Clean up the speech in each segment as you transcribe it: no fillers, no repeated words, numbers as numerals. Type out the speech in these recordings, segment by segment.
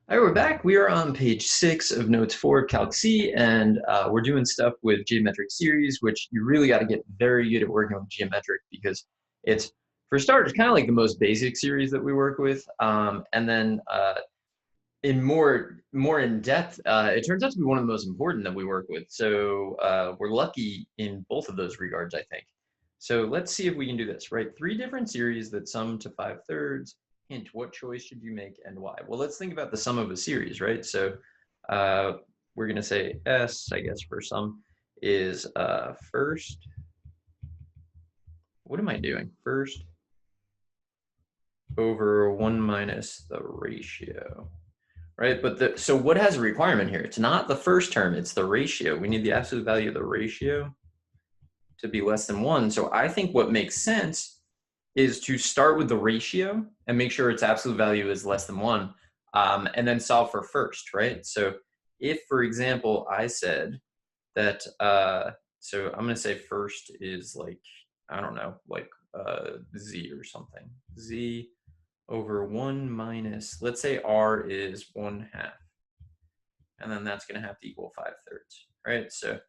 All right, we're back. We are on page 6 of Notes 4 of Calc C, and we're doing stuff with geometric series, which you really got to get very good at working with geometric because it's, for starters, kind of like the most basic series that we work with. And then in more in depth, it turns out to be one of the most important that we work with. So we're lucky in both of those regards, I think. So let's see if we can do this, right? 3 different series that sum to 5/3. Hint, what choice should you make and why? Well, let's think about the sum of a series, right? So uh, we're going to say S, I guess, for sum is first. What am I doing? First over 1 minus the ratio, right? But so what has a requirement here? It's not the first term, it's the ratio. We need the absolute value of the ratio to be less than 1. So I think what makes sense is to start with the ratio and make sure its absolute value is less than 1, and then solve for first, right? So if, for example, I said that, so I'm going to say first is like, I don't know, like z or something. Z over 1 minus, let's say r is 1/2. And then that's going to have to equal 5/3, right? So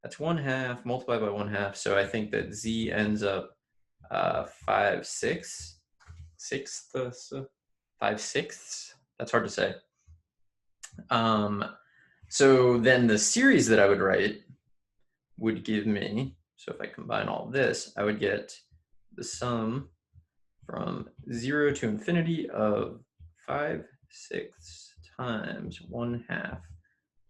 that's 1/2 multiplied by 1/2. So I think that z ends up 5/6. 5/6. That's hard to say. So then the series that I would write would give me, so if I combine all of this, I would get the sum from 0 to infinity of 5/6 times 1/2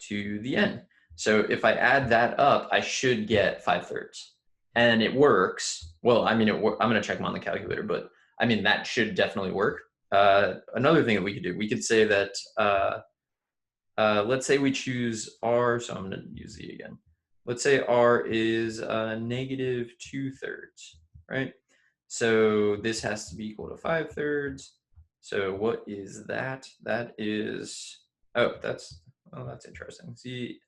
to the n. So if I add that up, I should get 5/3. And it works. Well, I mean, I'm going to check them on the calculator, but I mean, that should definitely work. Another thing that we could do, we could say that, let's say we choose r, so I'm going to use z again. Let's say r is negative 2/3, right? So this has to be equal to 5/3. So what is that? That is, that's interesting. Z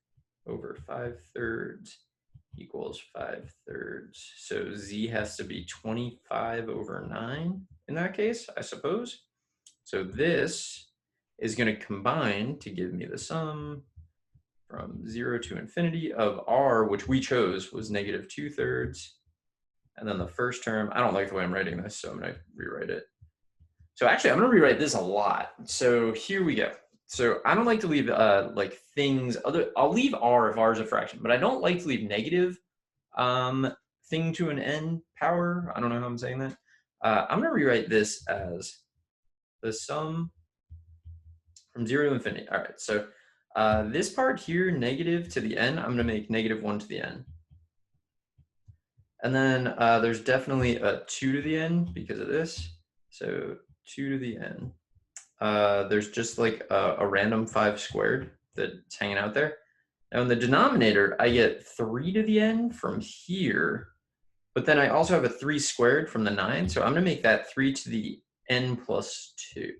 over 5/3 equals 5/3. So z has to be 25/9 in that case, I suppose. So this is going to combine to give me the sum from 0 to infinity of r, which we chose was negative 2/3. And then the first term, I don't like the way I'm writing this, so I'm going to rewrite it. So actually, I'm going to rewrite this a lot. So here we go. So I don't like to leave like things other. I'll leave r if r is a fraction, but I don't like to leave negative thing to an n power. I don't know how I'm saying that. I'm going to rewrite this as the sum from 0 to infinity. All right. So this part here, negative to the n, I'm going to make negative 1 to the n. And then there's definitely a 2 to the n because of this. So 2 to the n. There's just like a random 5 squared that's hanging out there. Now in the denominator, I get 3 to the n from here, but then I also have a 3 squared from the 9, so I'm going to make that 3 to the n plus 2.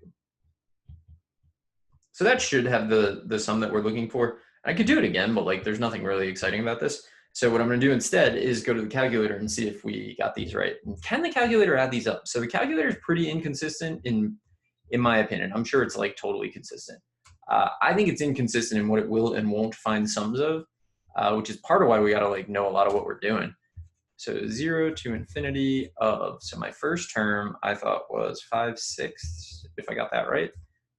So that should have the sum that we're looking for. I could do it again, but like there's nothing really exciting about this. So what I'm going to do instead is go to the calculator and see if we got these right. And can the calculator add these up? So the calculator is pretty inconsistent in my opinion. I'm sure it's like totally consistent. I think it's inconsistent in what it will and won't find sums of, which is part of why we got to like know a lot of what we're doing. So 0 to infinity of, so my first term I thought was 5/6, if I got that right.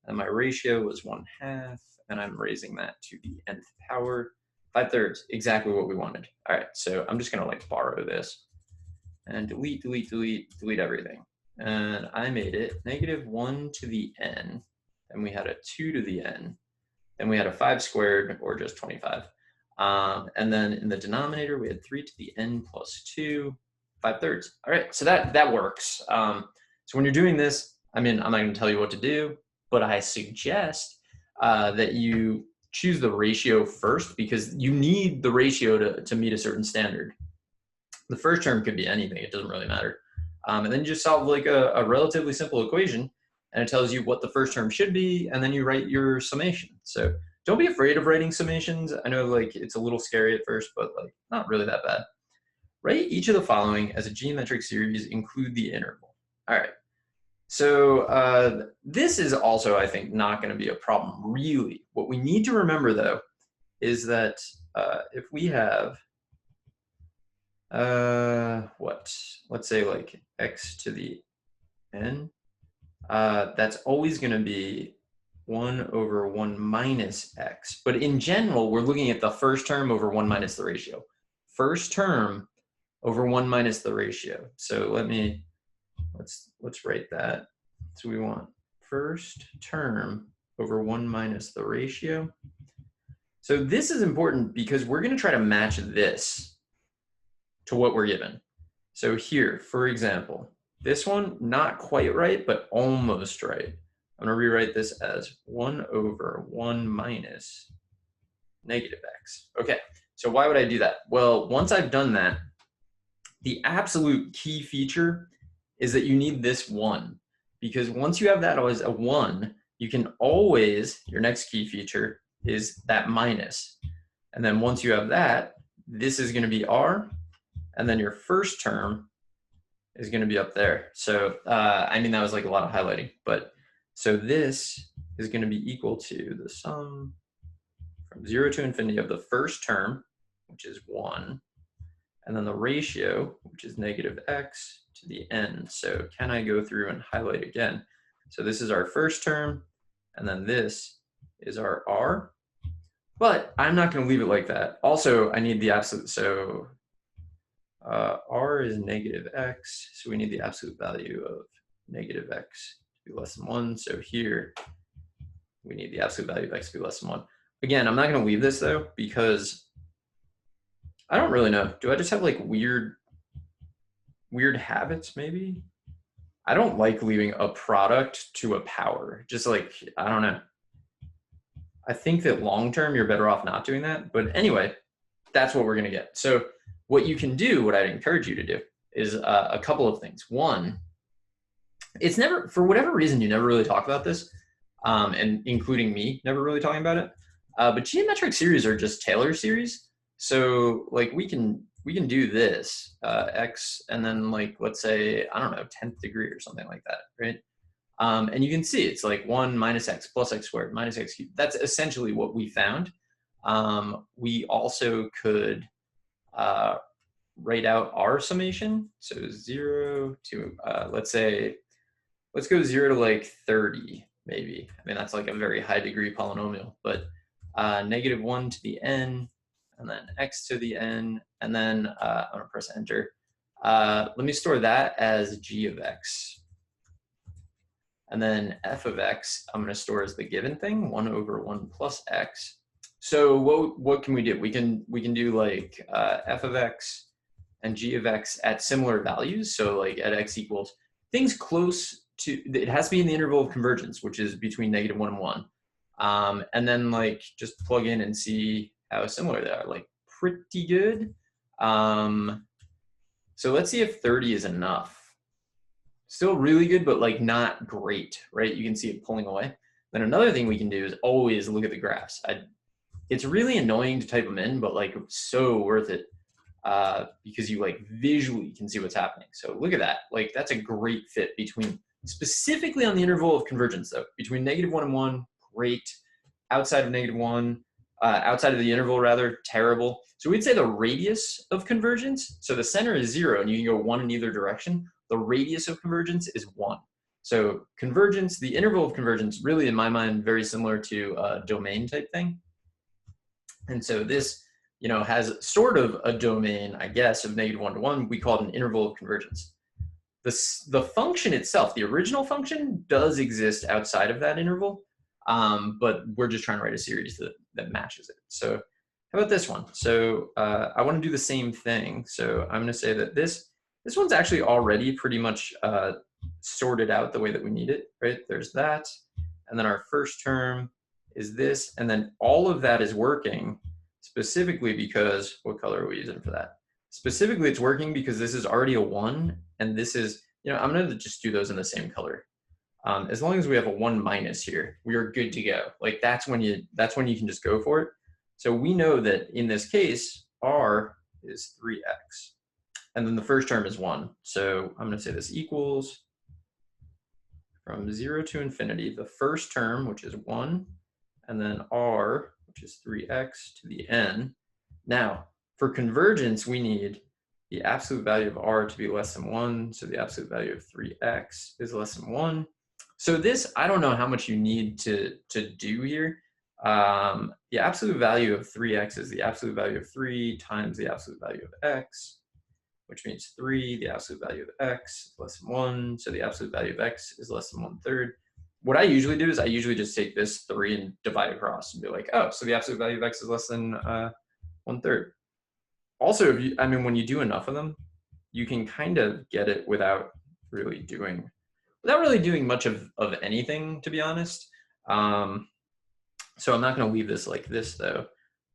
And my ratio was 1/2, and I'm raising that to the nth power. 5/3, exactly what we wanted. All right, so I'm just gonna like borrow this and delete, delete, delete, delete everything. And I made it negative 1 to the n, then we had a 2 to the n, then we had a 5 squared, or just 25. And then in the denominator, we had 3 to the n plus 2, 5/3. All right, so that works. So when you're doing this, I mean, I'm not gonna tell you what to do, but I suggest that you choose the ratio first because you need the ratio to meet a certain standard. The first term could be anything, it doesn't really matter. And then you just solve like a relatively simple equation and it tells you what the first term should be, and then you write your summation. So don't be afraid of writing summations. I know like it's a little scary at first, but like not really that bad. Write each of the following as a geometric series, include the interval. All right. So this is also, I think, not going to be a problem, really. What we need to remember, though, is that if we have, let's say like x to the n, that's always going to be 1 over 1 minus x. But in general, we're looking at the first term over 1 minus the ratio. First term over 1 minus the ratio. So let's write that. So we want first term over 1 minus the ratio. So this is important because we're going to try to match this to what we're given. So here, for example, this one, not quite right, but almost right. I'm going to rewrite this as 1 over 1 minus negative x. Okay, so why would I do that? Well, once I've done that, the absolute key feature is that you need this 1. Because once you have that as a 1, you can always, your next key feature is that minus. And then once you have that, this is going to be r, and then your first term is going to be up there. So, I mean, that was like a lot of highlighting, but so this is going to be equal to the sum from 0 to infinity of the first term, which is 1, and then the ratio, which is negative x to the n. So can I go through and highlight again? So this is our first term, and then this is our r. But I'm not going to leave it like that. Also, I need the absolute. So r is negative x, so we need the absolute value of negative x to be less than 1. So here, we need the absolute value of x to be less than 1. Again, I'm not going to leave this, though, because I don't really know. Do I just have like weird habits, maybe? I don't like leaving a product to a power. Just like, I don't know. I think that long term, you're better off not doing that. But anyway, that's what we're going to get. So what you can do, what I'd encourage you to do, is a couple of things. One, it's never, for whatever reason, you never really talk about this, and including me, never really talking about it. But geometric series are just Taylor series. So like we can do this, x, and then like, let's say, I don't know, 10th degree or something like that, right? And you can see it's like 1 minus x plus x squared minus x cubed. That's essentially what we found. We also could write out our summation. So 0 to, let's go 0 to like 30, maybe. I mean, that's like a very high degree polynomial, but negative 1 to the n, and then x to the n, and then I'm going to press enter. Let me store that as g of x. And then f of x, I'm going to store as the given thing, 1 over 1 plus x. So what can we do? We can do like f of x and g of x at similar values. So like at x equals things close to, it has to be in the interval of convergence, which is between -1 and 1. And then like just plug in and see how similar they are, like pretty good. So let's see if 30 is enough. Still really good, but like not great, right? You can see it pulling away. Then another thing we can do is always look at the graphs. It's really annoying to type them in, but like so worth it because you like visually can see what's happening. So look at that. Like that's a great fit between, specifically on the interval of convergence though, between -1 and 1, great. Outside of -1, outside of the interval rather, terrible. So we'd say the radius of convergence, so the center is 0 and you can go 1 in either direction. The radius of convergence is 1. So convergence, the interval of convergence, really in my mind, very similar to a domain type thing. And so this, you know, has sort of a domain, I guess, of -1 to 1. We call it an interval of convergence. The function itself, the original function, does exist outside of that interval, but we're just trying to write a series that matches it. So how about this one? So I want to do the same thing. So I'm going to say that this one's actually already pretty much sorted out the way that we need it, right? There's that, and then our first term is this, and then all of that is working specifically because, what color are we using for that? Specifically, it's working because this is already a 1, and this is, you know, I'm going to just do those in the same color. As long as we have a 1 minus here, we are good to go. Like that's when you can just go for it. So we know that in this case, r is 3x. And then the first term is 1. So I'm going to say this equals from 0 to infinity, the first term, which is 1, and then r, which is 3x to the n. Now, for convergence, we need the absolute value of r to be less than 1, so the absolute value of 3x is less than 1. So this, I don't know how much you need to do here. The absolute value of 3x is the absolute value of 3 times the absolute value of x, which means 3, the absolute value of x is less than 1, so the absolute value of x is less than 1/3. What I usually do is I usually just take this 3 and divide across and be like, oh, so the absolute value of x is less than 1/3. Also, when you do enough of them, you can kind of get it without really doing much of anything, to be honest. So I'm not going to leave this like this, though.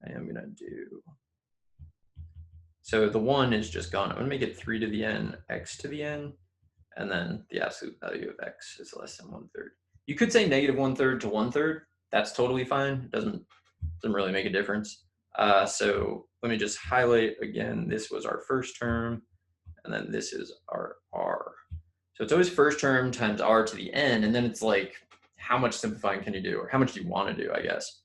I am going to do, so the 1 is just gone. I'm going to make it 3 to the n, x to the n, and then the absolute value of x is less than 1/3. You could say -1/3 to 1/3. That's totally fine. It doesn't really make a difference. So let me just highlight again. This was our first term, and then this is our r. So it's always first term times r to the n, and then it's like, how much simplifying can you do, or how much do you want to do, I guess.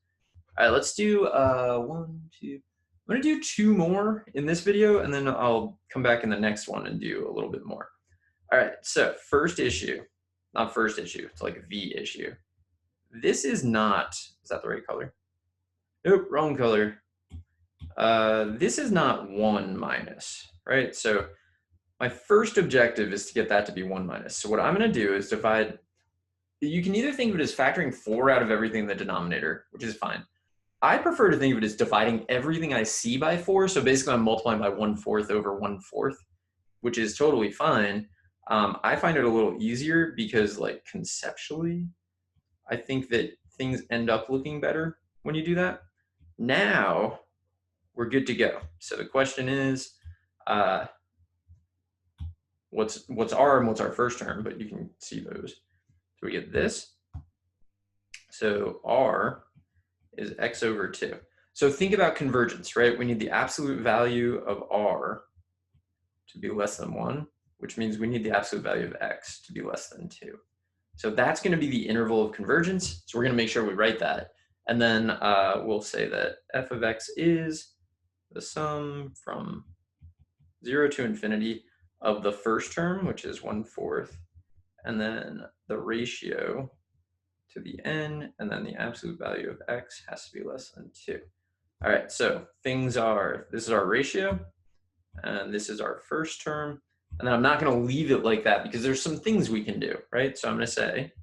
All right, let's do 1, 2. I'm going to do 2 more in this video, and then I'll come back in the next one and do a little bit more. All right, so first issue, not first issue, it's like the issue. This is not, is that the right color? Nope, wrong color. This is not 1 minus, right? So my first objective is to get that to be 1 minus. So what I'm going to do is divide. You can either think of it as factoring 4 out of everything in the denominator, which is fine. I prefer to think of it as dividing everything I see by 4. So basically I'm multiplying by 1/4 over 1/4, which is totally fine. I find it a little easier because, like, conceptually, I think that things end up looking better when you do that. Now we're good to go. So the question is, what's r and what's our first term? But you can see those. So we get this. So r is x over 2. So think about convergence, right? We need the absolute value of r to be less than 1, which means we need the absolute value of x to be less than 2. So that's going to be the interval of convergence. So we're going to make sure we write that. And then we'll say that f of x is the sum from 0 to infinity of the first term, which is 1/4, and then the ratio to the n, and then the absolute value of x has to be less than 2. All right, so things are, this is our ratio, and this is our first term. And then I'm not going to leave it like that because there's some things we can do, right? So I'm going to say,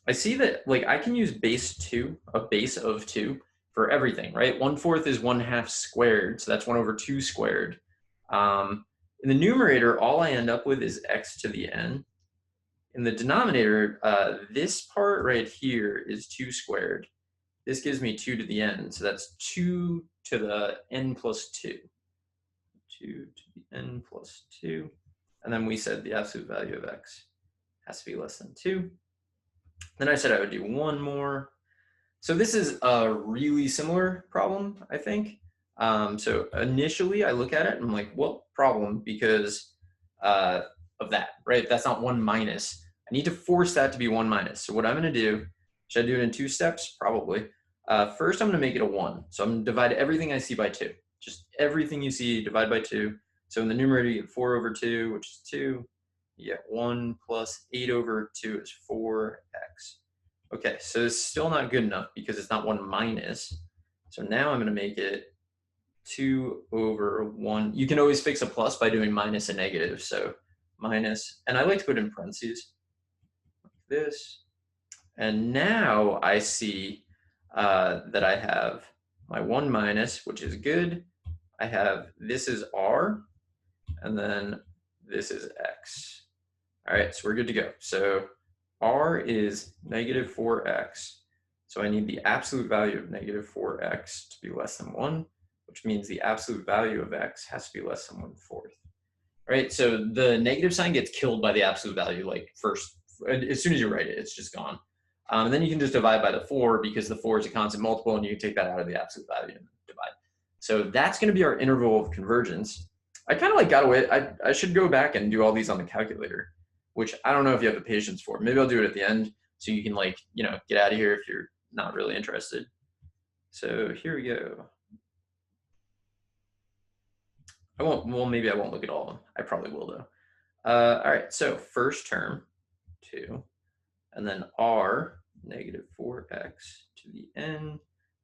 I see that, like, I can use base 2, a base of 2 for everything, right? 1/4 is 1/2 squared, so that's 1 over 2 squared. In the numerator, all I end up with is x to the n. In the denominator, this part right here is 2 squared. This gives me 2 to the n, so that's 2 to the n plus 2. 2 to the n plus 2. And then we said the absolute value of x has to be less than 2. Then I said I would do 1 more. So this is a really similar problem, I think. So initially I look at it and I'm like, well, problem, because of that, right? That's not 1 minus. I need to force that to be 1 minus. So what I'm going to do, should I do it in 2 steps? Probably. First, I'm going to make it a 1. So I'm going to divide everything I see by 2. Just everything you see, divide by 2. So in the numerator, you get 4 over 2, which is 2. You get 1 plus 8 over 2 is 4x. Okay, so it's still not good enough because it's not 1 minus. So now I'm going to make it 2 over 1. You can always fix a plus by doing minus a negative. So minus, and I like to put in parentheses like this. And now I see that I have my 1 minus, which is good. I have, this is r, and then this is x. All right, so we're good to go. So r is negative 4x. So I need the absolute value of negative 4x to be less than 1, which means the absolute value of x has to be less than 1/4. Right, so the negative sign gets killed by the absolute value, like first, as soon as you write it, it's just gone. And then you can just divide by the 4 because the 4 is a constant multiple and you can take that out of the absolute value and divide. So that's going to be our interval of convergence. I kind of like got away, I should go back and do all these on the calculator. which I don't know if you have the patience for. Maybe I'll do it at the end so you can like, you know, get out of here if you're not really interested. So here we go. I won't, well, maybe I won't look at all of them. I probably will though. All right, so first term, 2, and then r, negative 4x to the n,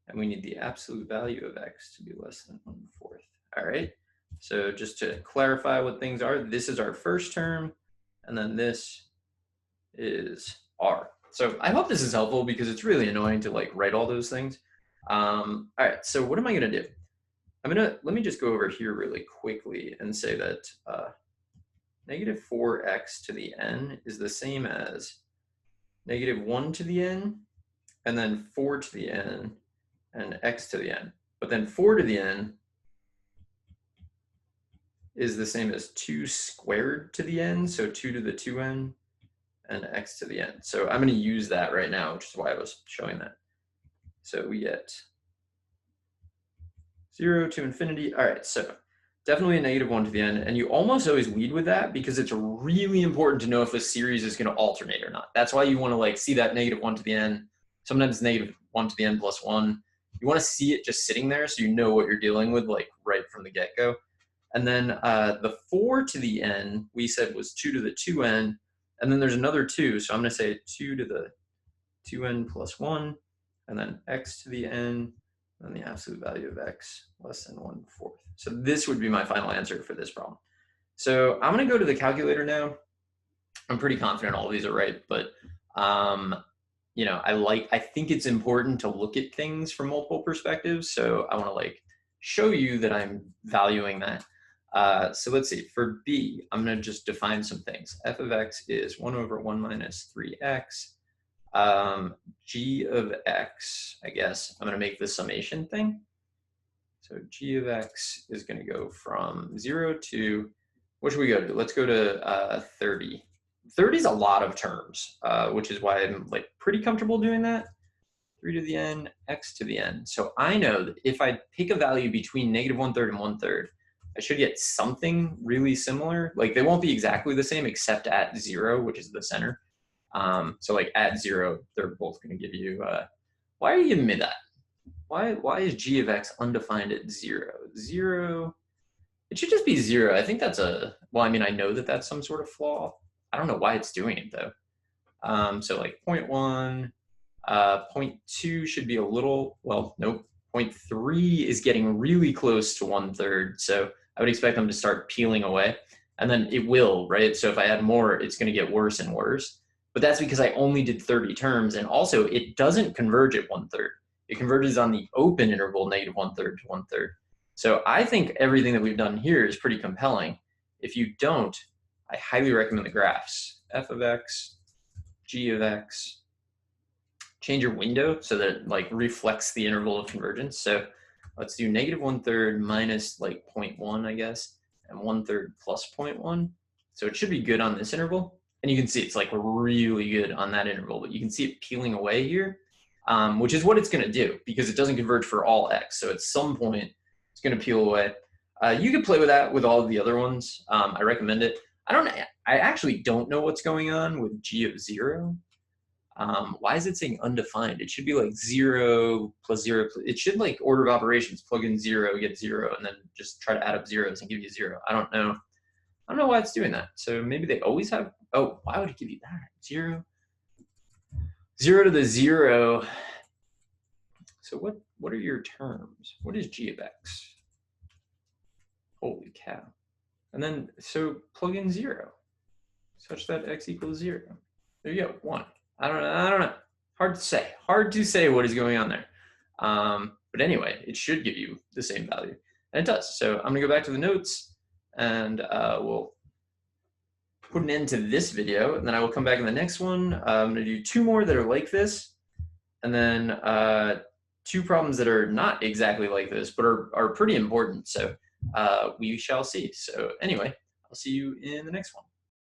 and we need the absolute value of x to be less than 1/4. All right, so just to clarify what things are, this is our first term, and then this is r. So I hope this is helpful because it's really annoying to like write all those things. All right, so what am I gonna do? let me just go over here really quickly and say that negative 4x to the n is the same as negative 1 to the n, and then 4 to the n, and x to the n. But then 4 to the n is the same as 2 squared to the n, so 2 to the 2n, and x to the n. So I'm going to use that right now, which is why I was showing that. So we get 0 to infinity. All right, so definitely a negative 1 to the n, and you almost always lead with that because it's really important to know if a series is going to alternate or not. That's why you want to like see that negative 1 to the n. Sometimes negative 1 to the n plus 1. You want to see it just sitting there so you know what you're dealing with like right from the get-go. And then the 4 to the n we said was 2 to the 2n, and then there's another 2, so I'm going to say 2 to the 2n plus 1, and then x to the n, and the absolute value of x less than 1/4. So this would be my final answer for this problem. So I'm going to go to the calculator now. I'm pretty confident all of these are right, but you know, I think it's important to look at things from multiple perspectives. So I want to like show you that I'm valuing that. So let's see, for b, I'm going to just define some things. F of x is 1 over 1 minus 3x. G of x, I guess I'm going to make the summation thing. So g of x is going to go from 0 to, what should we go to? Let's go to 30. 30 is a lot of terms, which is why I'm like pretty comfortable doing that. 3 to the n, x to the n. So I know that if I pick a value between negative 1/3 and 1/3, I should get something really similar. Like they won't be exactly the same except at 0, which is the center. So like at 0, they're both going to give you, why are you giving me that? Why is g of x undefined at 0? 0, it should just be 0. I think that's well, I mean, I know that that's some sort of flaw. I don't know why it's doing it though. So like 0.1, 0.2 should be a little, well, nope. 0.3 is getting really close to 1/3. So I would expect them to start peeling away, and then it will, right? So if I add more, it's going to get worse and worse. But that's because I only did 30 terms, and also it doesn't converge at 1/3. It converges on the open interval negative 1/3 to 1/3. So I think everything that we've done here is pretty compelling. If you don't, I highly recommend the graphs. F of x, g of x. Change your window so that it like reflects the interval of convergence. So let's do negative 1/3 minus like 0.1, I guess, and 1/3 plus 0.1. So it should be good on this interval. And you can see it's like really good on that interval, but you can see it peeling away here, which is what it's going to do because it doesn't converge for all x. So at some point, it's going to peel away. You could play with that with all of the other ones. I recommend it. I actually don't know what's going on with g of 0. Why is it saying undefined? It should be like 0 plus 0. It should like order of operations, plug in 0, get 0, and then just try to add up zeros and give you 0. I don't know. I don't know why it's doing that. So maybe they always have, oh, why would it give you that? 0. 0 to the 0. So what are your terms? What is g of x? Holy cow. And then, so plug in 0 such that x equals 0. There you go, 1. I don't know. Hard to say what is going on there. But anyway, it should give you the same value. And it does. So I'm gonna go back to the notes and we'll put an end to this video, and then I will come back in the next one. I'm gonna do 2 more that are like this, and then 2 problems that are not exactly like this, but are pretty important. So we shall see. So anyway, I'll see you in the next one.